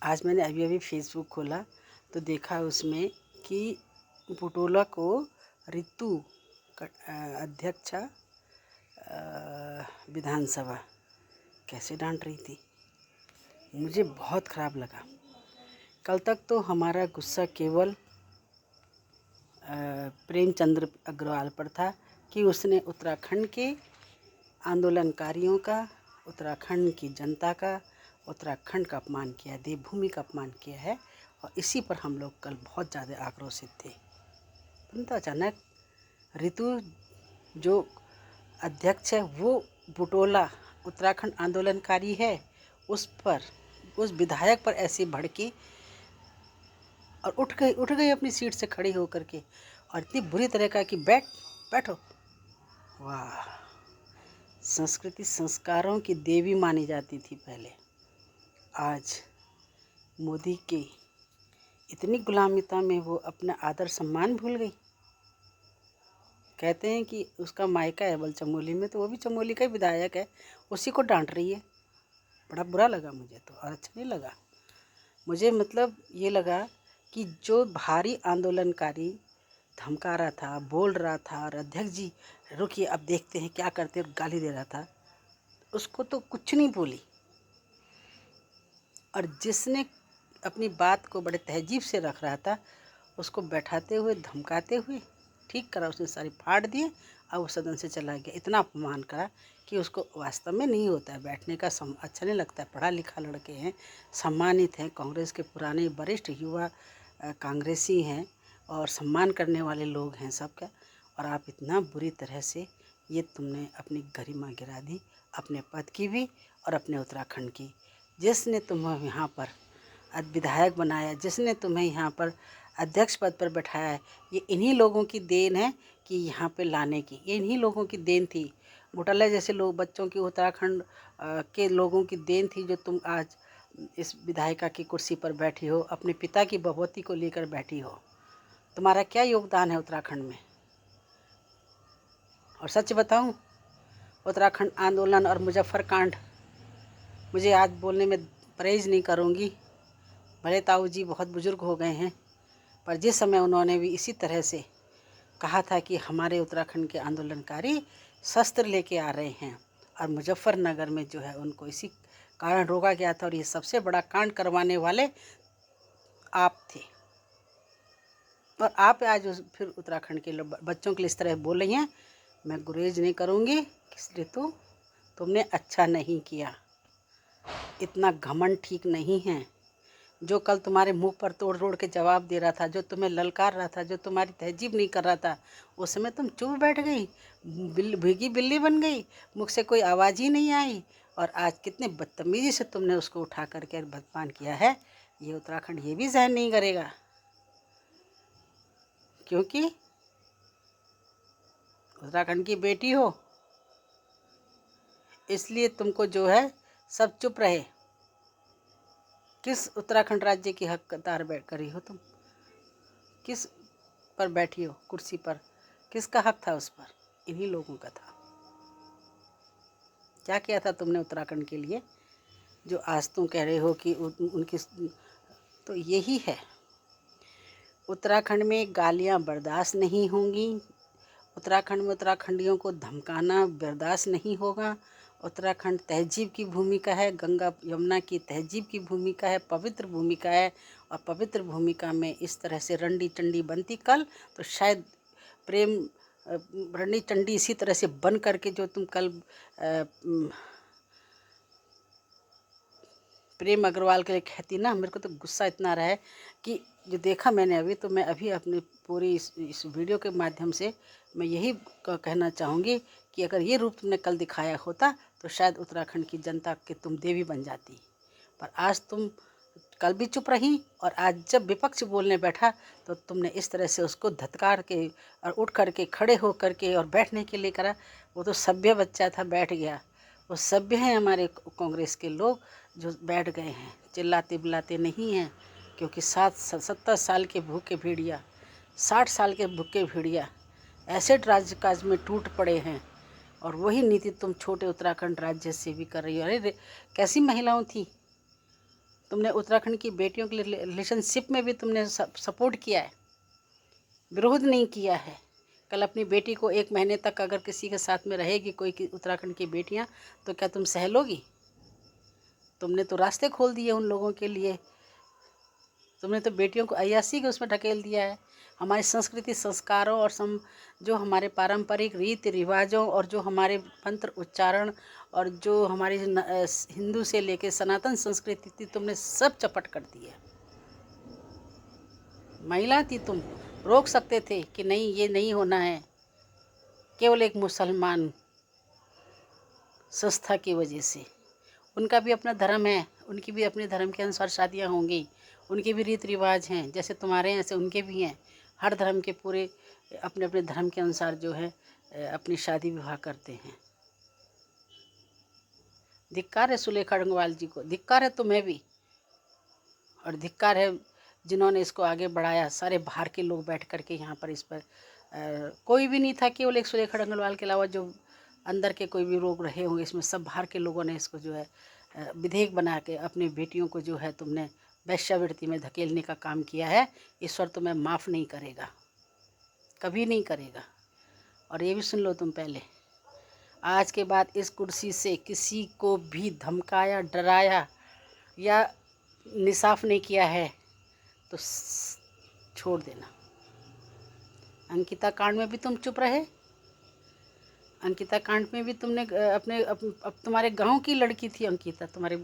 आज मैंने अभी अभी फेसबुक खोला तो देखा उसमें कि बुटोला को रितु अध्यक्षा विधानसभा कैसे डांट रही थी। मुझे बहुत ख़राब लगा। कल तक तो हमारा गुस्सा केवल प्रेमचंद्र अग्रवाल पर था कि उसने उत्तराखंड के आंदोलनकारियों का, उत्तराखंड की जनता का, उत्तराखंड का अपमान किया, देवभूमि का अपमान किया है। और इसी पर हम लोग कल बहुत ज़्यादा आक्रोशित थे। परंतु अचानक रितु जो अध्यक्ष है वो बुटोला उत्तराखंड आंदोलनकारी है, उस विधायक पर ऐसे भड़की और उठ गई अपनी सीट से खड़ी होकर के और इतनी बुरी तरह का कि बैठो। वाह! संस्कृति संस्कारों की देवी मानी जाती थी पहले, आज मोदी के इतनी गुलामिता में वो अपना आदर सम्मान भूल गई। कहते हैं कि उसका मायका है बल चमोली में, तो वो भी चमोली का ही विधायक है, उसी को डांट रही है। बड़ा बुरा लगा मुझे तो, और अच्छा नहीं लगा मुझे। मतलब ये लगा कि जो भारी आंदोलनकारी धमका रहा था, बोल रहा था, और अध्यक्ष जी रुकिए अब देखते हैं क्या करते, और गाली दे रहा था, उसको तो कुछ नहीं बोली। और जिसने अपनी बात को बड़े तहजीब से रख रहा था, उसको बैठाते हुए, धमकाते हुए ठीक करा, उसने सारी फाड़ दिए और वो सदन से चला गया। इतना अपमान करा कि उसको वास्तव में नहीं होता है बैठने का, अच्छा नहीं लगता है। पढ़ा लिखा लड़के हैं, सम्मानित हैं, कांग्रेस के पुराने वरिष्ठ युवा कांग्रेसी हैं और सम्मान करने वाले लोग हैं सबका, और आप इतना बुरी तरह से ये तुमने अपनी गरिमा गिरा दी, अपने पद की भी और अपने उत्तराखंड की। जिसने तुम्हें यहाँ पर विधायक बनाया, जिसने तुम्हें यहाँ पर अध्यक्ष पद पर बैठाया है, ये इन्हीं लोगों की देन है कि यहाँ पे लाने की, ये इन्हीं लोगों की देन थी। घोटाला जैसे लोग बच्चों की उत्तराखंड के लोगों की देन थी जो तुम आज इस विधायिका की कुर्सी पर बैठी हो, अपने पिता की भगवती को लेकर बैठी हो। तुम्हारा क्या योगदान है उत्तराखंड में? और सच बताऊं, उत्तराखंड आंदोलन और मुजफ्फर कांड मुझे आज बोलने में परहेज नहीं करूँगी। भले ताऊ जी बहुत बुजुर्ग हो गए हैं, पर जिस समय उन्होंने भी इसी तरह से कहा था कि हमारे उत्तराखंड के आंदोलनकारी शस्त्र लेके आ रहे हैं, और मुजफ्फरनगर में जो है उनको इसी कारण रोका गया था, और ये सबसे बड़ा कांड करवाने वाले आप थे। और आप आज फिर उत्तराखंड के बच्चों के लिए इस तरह बोल रही हैं। मैं गुरेज नहीं करूँगी। इसलिए तो तुमने अच्छा नहीं किया, इतना घमंड ठीक नहीं है। जो कल तुम्हारे मुंह पर तोड़ तोड़ के जवाब दे रहा था, जो तुम्हें ललकार रहा था, जो तुम्हारी तहजीब नहीं कर रहा था, उस समय तुम चुप बैठ गई, भीगी बिल्ली बन गई, मुख से कोई आवाज़ ही नहीं आई। और आज कितने बदतमीजी से तुमने उसको उठा करके बदपान किया है, ये उत्तराखंड ये भी सहन नहीं करेगा। क्योंकि उत्तराखंड की बेटी हो, इसलिए तुमको जो है सब चुप रहे। किस उत्तराखंड राज्य की हकदार करी हो तुम? किस पर बैठी हो कुर्सी पर? किसका हक था उस पर? इन्हीं लोगों का था। क्या किया था तुमने उत्तराखंड के लिए जो आज तुम कह रहे हो कि उनकी? तो यही है, उत्तराखंड में गालियां बर्दाश्त नहीं होंगी। उत्तराखंड में उत्तराखंडियों को धमकाना बर्दाश्त नहीं होगा। उत्तराखंड तहजीब की भूमिका है, गंगा यमुना की तहजीब की भूमिका है, पवित्र भूमिका है। और पवित्र भूमिका में इस तरह से रंडी चंडी बनती कल, तो शायद प्रेम रंडी चंडी इसी तरह से बन करके जो तुम कल प्रेम अग्रवाल के लिए कहती ना, मेरे को तो गुस्सा इतना रहा है कि जो देखा मैंने अभी, तो मैं अभी अपनी पूरी इस वीडियो के माध्यम से मैं यही कहना चाहूँगी कि अगर ये रूप तुमने कल दिखाया होता तो शायद उत्तराखंड की जनता के तुम देवी बन जाती। पर आज तुम कल भी चुप रही, और आज जब विपक्ष बोलने बैठा तो तुमने इस तरह से उसको धत्कार के और उठ करके खड़े हो करके और बैठने के लिए करा। वो तो सभ्य बच्चा था, बैठ गया। वो सभ्य हैं हमारे कांग्रेस के लोग जो बैठ गए हैं, चिल्लाते बिल्लाते नहीं हैं। क्योंकि 70 साल के भूखे भेड़िया, 60 साल के भूखे भेड़िया ऐसे राजकाज में टूट पड़े हैं, और वही नीति तुम छोटे उत्तराखंड राज्य से भी कर रही हो। अरे कैसी महिलाओं थी तुमने उत्तराखंड की बेटियों के रिलेशनशिप में भी तुमने सपोर्ट किया है, विरोध नहीं किया है। कल अपनी बेटी को 1 महीने तक अगर किसी के साथ में रहेगी कोई उत्तराखंड की बेटियां, तो क्या तुम सह लोगी? तुमने तो रास्ते खोल दिए उन लोगों के लिए। तुमने तो बेटियों को अय्यासी के उसमें ढकेल दिया है। हमारी संस्कृति, संस्कारों और जो हमारे पारंपरिक रीति रिवाजों और जो हमारे मंत्र उच्चारण और जो हमारी हिंदू से लेके सनातन संस्कृति थी, तुमने सब चपट कर दी है। महिला थी तुम, रोक सकते थे कि नहीं, ये नहीं होना है। केवल एक मुसलमान संस्था की वजह से, उनका भी अपना धर्म है, उनकी भी अपने धर्म के अनुसार शादियां होंगी, उनके भी रीति रिवाज हैं, जैसे तुम्हारे हैं ऐसे उनके भी हैं। हर धर्म के पूरे अपने अपने धर्म के अनुसार जो है अपनी शादी विवाह करते हैं। धिक्कार है सुलेखा गंगवाल जी को, धिक्कार है तुम्हें भी, और धिक्कार है जिन्होंने इसको आगे बढ़ाया। सारे बाहर के लोग बैठ कर के यहाँ पर इस पर कोई भी नहीं था, केवल एक सुलेखा गंगवाल के अलावा जो अंदर के कोई भी लोग रहे होंगे, इसमें सब बाहर के लोगों ने इसको जो है विधेयक बना के अपनी बेटियों को जो है तुमने वैश्यावृत्ति में धकेलने का काम किया है। ईश्वर तुम्हें माफ़ नहीं करेगा, कभी नहीं करेगा। और ये भी सुन लो तुम पहले, आज के बाद इस कुर्सी से किसी को भी धमकाया, डराया या निसाफ नहीं किया है तो छोड़ देना। अंकिता कांड में भी तुम चुप रहे। अंकिता कांड में भी तुमने अब तुम्हारे गांव की लड़की थी अंकिता, तुम्हारे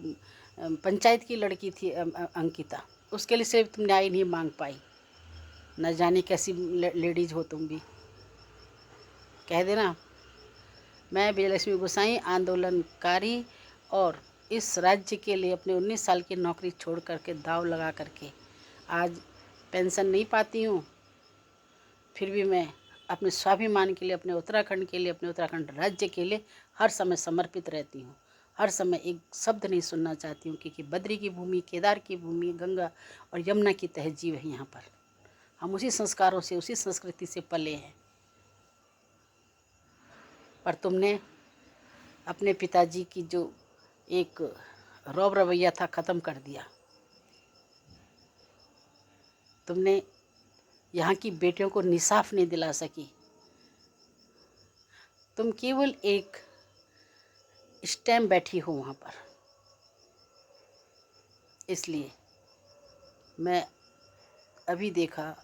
पंचायत की लड़की थी अंकिता, उसके लिए सिर्फ तुम न्याय नहीं मांग पाई। न जाने कैसी लेडीज हो तुम भी। कह देना, मैं विजयलक्ष्मी गोसाई आंदोलनकारी और इस राज्य के लिए अपने 19 साल की नौकरी छोड़ करके दाव लगा करके आज पेंशन नहीं पाती हूँ, फिर भी मैं अपने स्वाभिमान के लिए, अपने उत्तराखंड के लिए, अपने उत्तराखंड राज्य के लिए हर समय समर्पित रहती हूँ। हर समय एक शब्द नहीं सुनना चाहती हूँ, क्योंकि बद्री की भूमि, केदार की भूमि, गंगा और यमुना की तहजीब है यहाँ पर। हम उसी संस्कारों से, उसी संस्कृति से पले हैं। पर तुमने अपने पिताजी की जो एक रौब रवैया था ख़त्म कर दिया। तुमने यहाँ की बेटियों को निसाफ नहीं दिला सकी। तुम केवल एक स्टैम्प बैठी हो वहाँ पर। इसलिए मैं अभी देखा,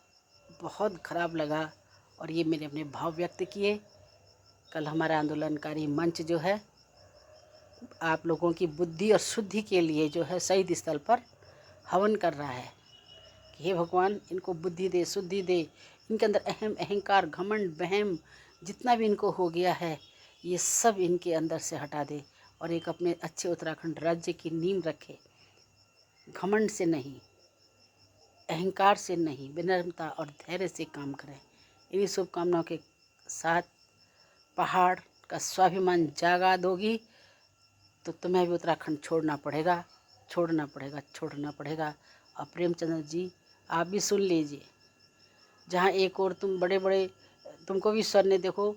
बहुत ख़राब लगा और ये मैंने अपने भाव व्यक्त किए। कल हमारा आंदोलनकारी मंच जो है आप लोगों की बुद्धि और शुद्धि के लिए जो है शहीद स्थल पर हवन कर रहा है कि हे भगवान, इनको बुद्धि दे, शुद्धि दे, इनके अंदर अहंकार, घमंड, वहम जितना भी इनको हो गया है, ये सब इनके अंदर से हटा दे और एक अपने अच्छे उत्तराखंड राज्य की नींव रखे। घमंड से नहीं, अहंकार से नहीं, विनम्रता और धैर्य से काम करें। इन्हीं शुभकामनाओं के साथ पहाड़ का स्वाभिमान जागा दोगी तो तुम्हें भी उत्तराखंड छोड़ना पड़ेगा, छोड़ना पड़ेगा, छोड़ना पड़ेगा। और प्रेमचंद्र जी आप भी सुन लीजिए, जहाँ एक और तुम बड़े बड़े, तुमको भी ईश्वर ने देखो,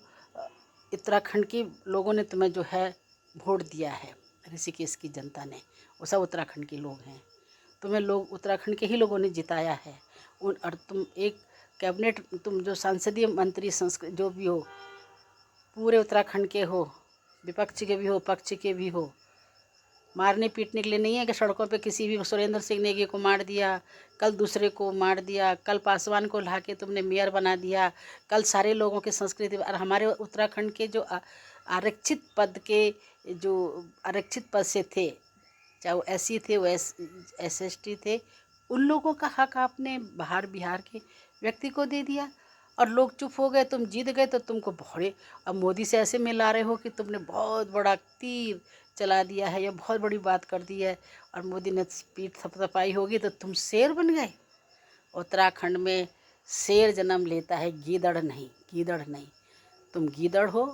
उत्तराखंड के लोगों ने तुम्हें जो है वोट दिया है, ऋषिकेश की जनता ने, वो सब उत्तराखंड के लोग हैं। तुम्हें लोग उत्तराखंड के ही लोगों ने जिताया है। और तुम एक कैबिनेट, तुम जो सांसदीय मंत्री संस्कृत जो भी हो, पूरे उत्तराखंड के हो, विपक्ष के भी हो, पक्ष के भी हो। मारने पीटने के लिए नहीं है कि सड़कों पे किसी भी सुरेंद्र सिंह नेगी को मार दिया, कल दूसरे को मार दिया, कल पासवान को ला के तुमने मेयर बना दिया, कल सारे लोगों की संस्कृति। और हमारे उत्तराखंड के जो आरक्षित पद के, जो आरक्षित पद से थे, चाहे वो SC थे, वो SST थे, उन लोगों का हक आपने बाहर बिहार के व्यक्ति को दे दिया और लोग चुप हो गए। तुम जीत गए तो तुमको बड़े, अब मोदी से ऐसे मिला रहे हो कि तुमने बहुत बड़ा तीर चला दिया है, या बहुत बड़ी बात कर दी है और मोदी ने पीठ थपथपाई होगी तो तुम शेर बन गए। उत्तराखंड में शेर जन्म लेता है, गीदड़ नहीं, गीदड़ नहीं। तुम गीदड़ हो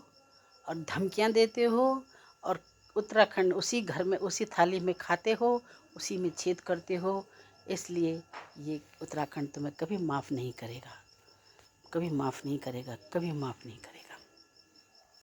और धमकियां देते हो और उत्तराखंड उसी घर में, उसी थाली में खाते हो, उसी में छेद करते हो। इसलिए ये उत्तराखंड तुम्हें कभी माफ़ नहीं करेगा, कभी माफ़ नहीं करेगा, कभी माफ़ नहीं करेगा।